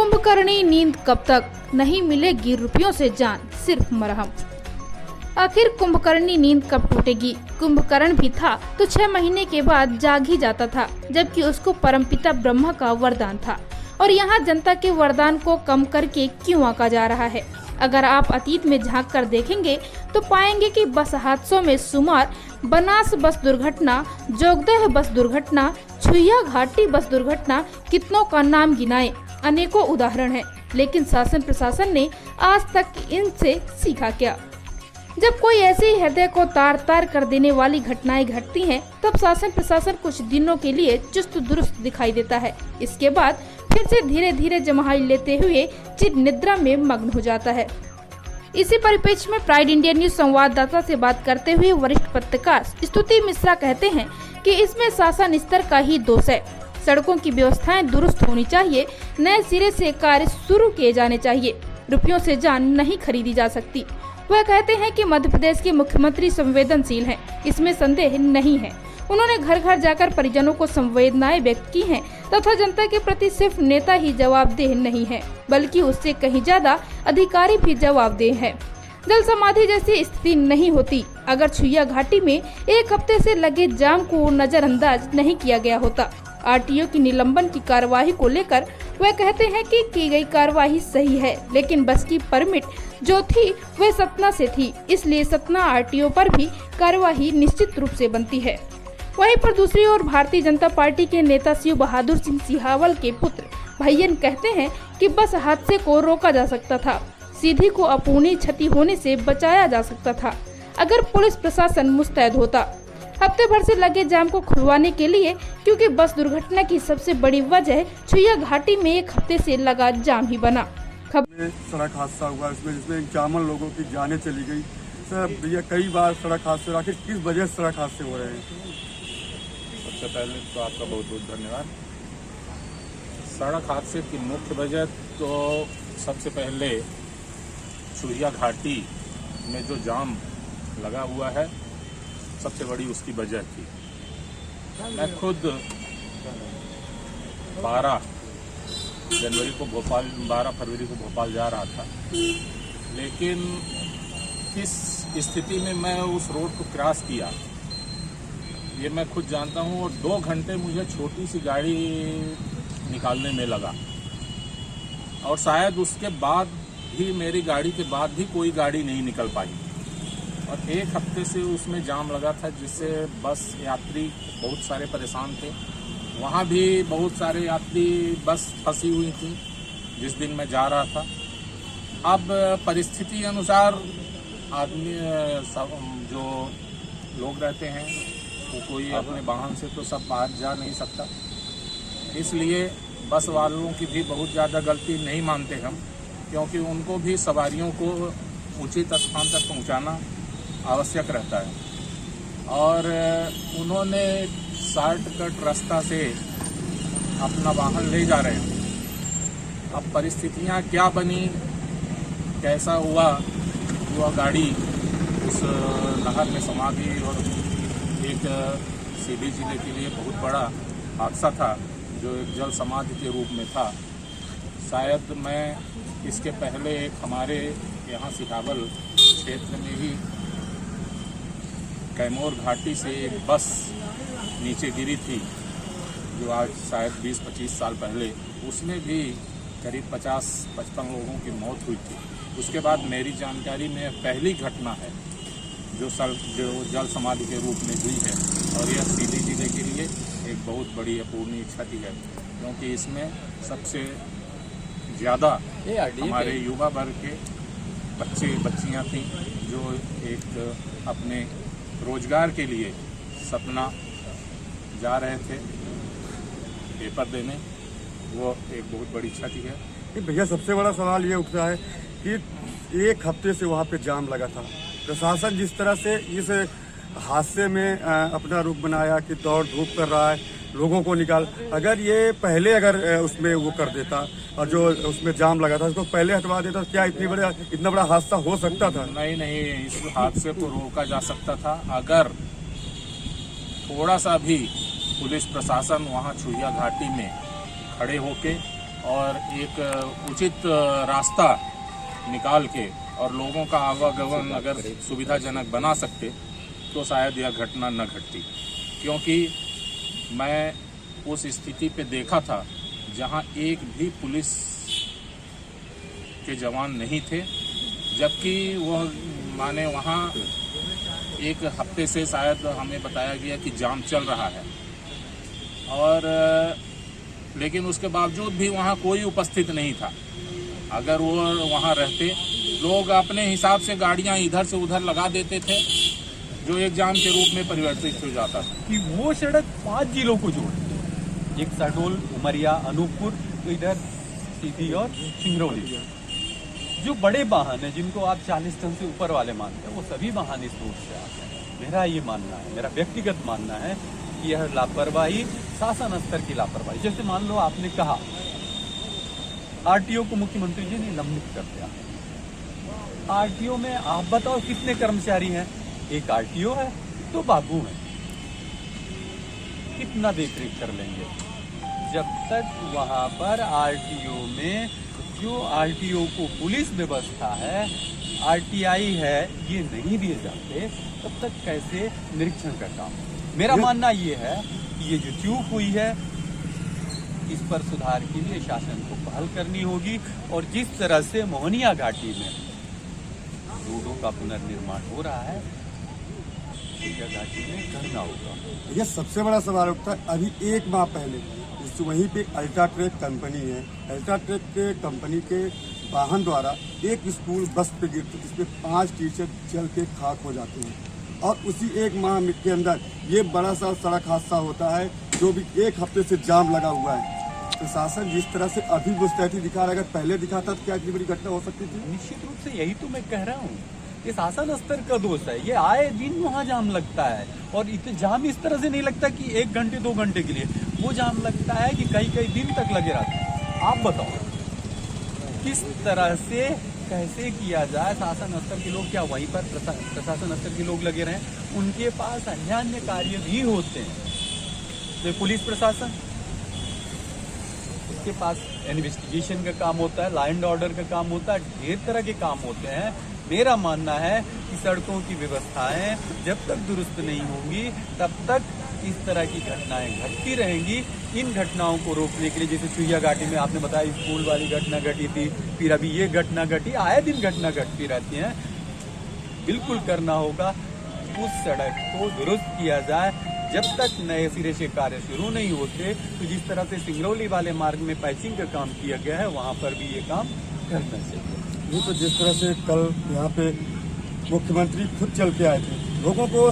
कुंभकर्णी नींद कब तक, नहीं मिलेगी रुपयों से जान, सिर्फ मरहम। आखिर कुंभकर्णी नींद कब टूटेगी। कुंभकर्ण भी था तो 6 महीने के बाद जाग ही जाता था, जबकि उसको परमपिता ब्रह्मा का वरदान था। और यहाँ जनता के वरदान को कम करके क्यों आंका जा रहा है। अगर आप अतीत में झांक कर देखेंगे तो पाएंगे कि बस हादसों में शुमार बनास बस दुर्घटना, जोगदह बस दुर्घटना, छुइया घाटी बस दुर्घटना, कितनों का नाम गिनाए, अनेकों उदाहरण हैं। लेकिन शासन प्रशासन ने आज तक इनसे सीखा क्या। जब कोई ऐसी हृदय को तार तार कर देने वाली घटनाएं घटती हैं, तब शासन प्रशासन कुछ दिनों के लिए चुस्त दुरुस्त दिखाई देता है। इसके बाद फिर से धीरे धीरे जमाई लेते हुए चिर निद्रा में मग्न हो जाता है। इसी परिप्रेक्ष्य में प्राइड इंडिया न्यूज संवाददाता से बात करते हुए वरिष्ठ पत्रकार स्तुति मिश्रा कहते हैं कि इसमें शासन स्तर का ही दोष है। सड़कों की व्यवस्थाएं दुरुस्त होनी चाहिए, नए सिरे से कार्य शुरू किए जाने चाहिए। रुपयों से जान नहीं खरीदी जा सकती। वह कहते हैं कि मध्य प्रदेश के मुख्यमंत्री संवेदनशील हैं, इसमें संदेह नहीं है। उन्होंने घर घर जाकर परिजनों को संवेदनाएं व्यक्त की हैं तथा जनता के प्रति सिर्फ नेता ही जवाबदेह नहीं है, बल्कि उससे कहीं ज्यादा अधिकारी भी जवाबदेह है। जल समाधि जैसी स्थिति नहीं होती अगर छुइया घाटी में 1 हफ्ते से लगे जाम को नजरअंदाज नहीं किया गया होता। आरटीओ की निलंबन की कार्यवाही को लेकर वह कहते हैं कि की गई कार्यवाही सही है, लेकिन बस की परमिट जो थी वह सतना से थी, इसलिए सतना आरटीओ पर भी कार्यवाही निश्चित रूप से बनती है। वहीं पर दूसरी ओर भारतीय जनता पार्टी के नेता शिव बहादुर सिंह सिहावल के पुत्र भैयन कहते हैं कि बस हादसे को रोका जा सकता था, सीधी को अपूर्णीय क्षति होने से बचाया जा सकता था अगर पुलिस प्रशासन मुस्तैद होता। हफ्ते भर से लगे जाम को खुलवाने के लिए, क्योंकि बस दुर्घटना की सबसे बड़ी वजह छुइया घाटी में 1 हफ्ते से लगा जाम ही बना। सड़क हादसा हुआ इसमें, जिसमें 51 लोगों की जानें चली गई। सर भैया कई बार सड़क हादसे, आखिर किस वजह से सड़क हादसे हो रहे हैं। सबसे पहले तो आपका बहुत बहुत धन्यवाद। सड़क हादसे की मुख्य वजह तो सबसे पहले छुइया घाटी में जो जाम लगा हुआ है, सबसे बड़ी उसकी वजह थी। मैं खुद 12 फरवरी को भोपाल जा रहा था, लेकिन किस स्थिति में मैं उस रोड को क्रॉस किया ये मैं खुद जानता हूँ। और 2 घंटे मुझे छोटी सी गाड़ी निकालने में लगा, और शायद उसके बाद भी, मेरी गाड़ी के बाद भी कोई गाड़ी नहीं निकल पाई। और 1 हफ्ते से उसमें जाम लगा था, जिससे बस यात्री बहुत सारे परेशान थे। वहाँ भी बहुत सारे यात्री बस फंसी हुई थी जिस दिन मैं जा रहा था। अब परिस्थिति अनुसार आदमी जो लोग रहते हैं वो कोई अपने वाहन से तो सब बाहर जा नहीं सकता, इसलिए बस वालों की भी बहुत ज़्यादा गलती नहीं मानते हम, क्योंकि उनको भी सवारियों को उचित स्थान तक पहुंचाना आवश्यक रहता है। और उन्होंने शॉर्टकट रास्ता से अपना वाहन ले जा रहे हैं। अब परिस्थितियां क्या बनी, कैसा हुआ, वह गाड़ी उस नहर में समा गई और एक सीधी जिले के लिए बहुत बड़ा हादसा था, जो एक जल समाधि के रूप में था। शायद मैं इसके पहले एक हमारे यहाँ सिहावल क्षेत्र में ही कैमूर घाटी से एक बस नीचे गिरी थी, जो आज शायद 20-25 साल पहले, उसमें भी करीब 50-55 लोगों की मौत हुई थी। उसके बाद मेरी जानकारी में पहली घटना है जो जल समाधि के रूप में हुई है, और यह सीधी जिले के लिए एक बहुत बड़ी अपूर्णीय क्षति है, क्योंकि इसमें सबसे ज़्यादा हमारे युवा वर्ग के बच्चे बच्चियां थीं, जो एक अपने रोजगार के लिए सतना जा रहे थे पेपर देने। वो एक बहुत बड़ी क्षति है। भैया सबसे बड़ा सवाल ये उठता है कि 1 हफ्ते से वहाँ पे जाम लगा था, प्रशासन जिस तरह से इस हादसे में अपना रुख बनाया कि दौड़ धूप कर रहा है, लोगों को निकाल, अगर ये पहले उसमें वो कर देता और जो उसमें जाम लगा था उसको पहले हटवा देता, तो क्या इतना बड़ा हादसा हो सकता था। नहीं, इस हादसे को रोका जा सकता था अगर थोड़ा सा भी पुलिस प्रशासन वहाँ छुइया घाटी में खड़े होके और एक उचित रास्ता निकाल के और लोगों का आवागमन अगर सुविधाजनक बना सकते तो शायद यह घटना न घटती, क्योंकि मैं उस स्थिति पे देखा था जहां एक भी पुलिस के जवान नहीं थे, जबकि वह माने वहां एक हफ्ते से शायद हमें बताया गया कि जाम चल रहा है, और लेकिन उसके बावजूद भी वहां कोई उपस्थित नहीं था। अगर वो वहां रहते, लोग अपने हिसाब से गाड़ियां इधर से उधर लगा देते थे, जो एक जाम के रूप में परिवर्तित हो जाता था। कि वो सड़क 5 जिलों को जोड़ती है, एक शहडोल, उमरिया, अनूपपुर, तो इधर सीधी और सिंगरौली। जो बड़े वाहन हैं जिनको आप 40 टन से ऊपर वाले मानते हैं, वो सभी वाहन इस रूट से आते हैं। मेरा ये मानना है, मेरा व्यक्तिगत मानना है कि यह लापरवाही, शासन स्तर की लापरवाही। जैसे मान लो आपने कहा आरटीओ को मुख्यमंत्री जी ने निलंबित कर दिया। आरटीओ में आप बताओ कितने कर्मचारी हैं? एक आरटीओ है, तो बाबू है, कितना देखरेख कर लेंगे? जब तक वहां पर आरटीओ में जो आरटीओ को पुलिस व्यवस्था है, आरटीआई है, ये नहीं दिए जाते, तब तक कैसे निरीक्षण का काम? मेरा मानना ये है कि ये जो चूक हुई है, इस पर सुधार के लिए शासन को पहल करनी होगी, और जिस तरह से मोहनिया घाटी में रोडों का पुनर्निर्माण हो रहा है, घाटी में करना होगा। ये सबसे बड़ा सवाल उठता है। अभी 1 माह पहले वहीं पे अल्ट्राट्रैक कंपनी है, अल्ट्राट्रैक के कंपनी के वाहन द्वारा एक स्कूल बस पे गिरती, जिसपे 5 टीचर जल के खाक हो जाते हैं, और उसी 1 माह के अंदर ये बड़ा सा सड़क हादसा होता है, जो भी 1 हफ्ते से जाम लगा हुआ है। प्रशासन जिस तरह से अभी मुस्तैदी दिखा रहा है, अगर पहले दिखाता तो क्या इतनी बड़ी घटना हो सकती थी? निश्चित रूप से यही तो मैं कह रहा हूँ, ये शासन स्तर का दोष है। ये आए दिन वहाँ जाम लगता है, और इतने जाम इस तरह से नहीं लगता कि 1 घंटे 2 घंटे के लिए, वो जाम लगता है कि कई दिन तक लगे रहते हैं। आप बताओ किस तरह से कैसे किया जाए? शासन स्तर के लोग क्या वहीं पर प्रशासन स्तर के लोग लगे रहे? उनके पास अन्य कार्य भी होते हैं। तो पुलिस प्रशासन, उसके पास इन्वेस्टिगेशन का काम होता है, लॉ एंड ऑर्डर का काम होता है, ढेर तरह के काम होते हैं। मेरा मानना है कि सड़कों की व्यवस्थाएं जब तक दुरुस्त नहीं होंगी, तब तक इस तरह की घटनाएं घटती रहेंगी। इन घटनाओं को रोकने के लिए, जैसे सुइया घाटी में आपने बताया स्कूल वाली घटना घटी थी, फिर अभी ये घटना घटी, आए दिन घटना घटती रहती हैं। बिल्कुल करना होगा, उस सड़क को दुरुस्त किया जाए। जब तक नए सिरे से कार्य शुरू नहीं होते, तो जिस तरह से सिंगरौली वाले मार्ग में पैचिंग का काम किया गया है, वहाँ पर भी ये काम करना चाहिए। ये तो जिस तरह से कल यहाँ पे मुख्यमंत्री खुद चल के आए थे, लोगों को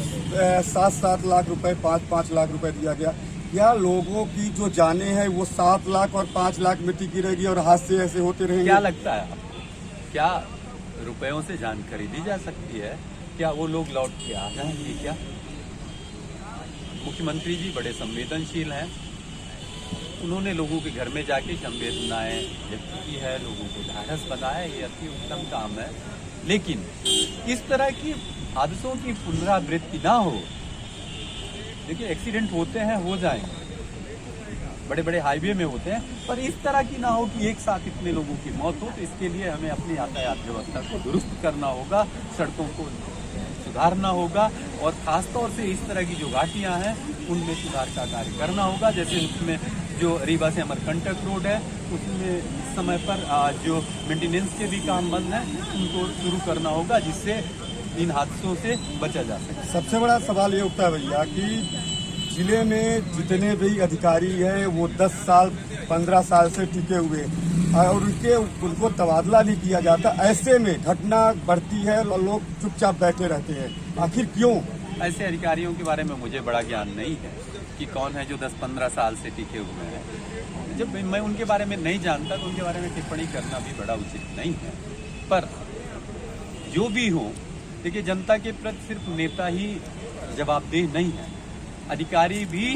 7-7 लाख रुपए, 5-5 लाख रुपए दिया गया। क्या लोगों की जो जाने हैं वो 7 लाख और 5 लाख में टिकी रहेगी और हादसे ऐसे होते रहेंगे? क्या लगता है आपको, क्या रुपयों से जान खरीदी जा सकती है? क्या वो लोग लौट के आ जाएंगे क्या? मुख्यमंत्री जी बड़े संवेदनशील हैं, उन्होंने लोगों के घर में जाके संवेदनाएं व्यक्त की है, लोगों को ढाढ़स बनाया, ये अति उत्तम काम है। लेकिन इस तरह की हादसों की पुनरावृत्ति ना हो। देखिए, एक्सीडेंट होते हैं, हो जाएंगे, बड़े बड़े हाईवे में होते हैं, पर इस तरह की ना हो कि एक साथ इतने लोगों की मौत हो। तो इसके लिए हमें अपनी यातायात व्यवस्था को दुरुस्त करना होगा, सड़कों को सुधारना होगा, और खासतौर से इस तरह की जो घाटियां हैं उनमें सुधार का कार्य करना होगा। जैसे उसमें जो रीवा से अमरकंटक रोड है, उसमें समय पर जो मेंटेनेंस के भी काम बंद हैं, उनको शुरू करना होगा, जिससे इन हादसों से बचा जा सके। सबसे बड़ा सवाल ये उठता है भैया कि जिले में जितने भी अधिकारी हैं वो 10 साल 15 साल से टिके हुए, और उनको तबादला नहीं किया जाता। ऐसे में घटना बढ़ती है और लोग चुपचाप बैठे रहते हैं। आखिर क्यों? ऐसे अधिकारियों के बारे में मुझे बड़ा ज्ञान नहीं है कि कौन है जो 10-15 साल से टिके हुए हैं। जब मैं उनके बारे में नहीं जानता तो उनके बारे में टिप्पणी करना भी बड़ा उचित नहीं है। पर जो भी हो, देखिए, जनता के प्रति सिर्फ नेता ही जवाबदेह नहीं है, अधिकारी भी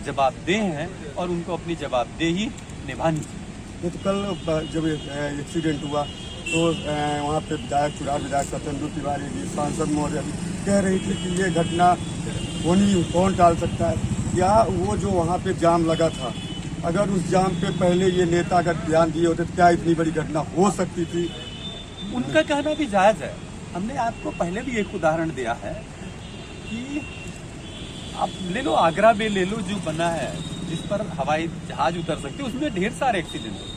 जवाबदेह हैं, और उनको अपनी जवाबदेही निभानी चाहिए। ये तो कल जब एक्सीडेंट हुआ तो वहाँ पे विधायक चुनाव विधायक सत्येंदु तिवारी जी, सांसद महोदय भी कह रही थी कि ये घटना होनी कौन टाल सकता है। या वो जो वहाँ पे जाम लगा था, अगर उस जाम पे पहले ये नेता अगर ध्यान दिए होते तो क्या इतनी बड़ी घटना हो सकती थी। उनका कहना भी जायज है। हमने आपको पहले भी एक उदाहरण दिया है कि आप ले लो आगरा में, ले लो जो बना है जिस पर हवाई जहाज उतर सकते, उसमें ढेर सारे एक्सीडेंट होते हैं।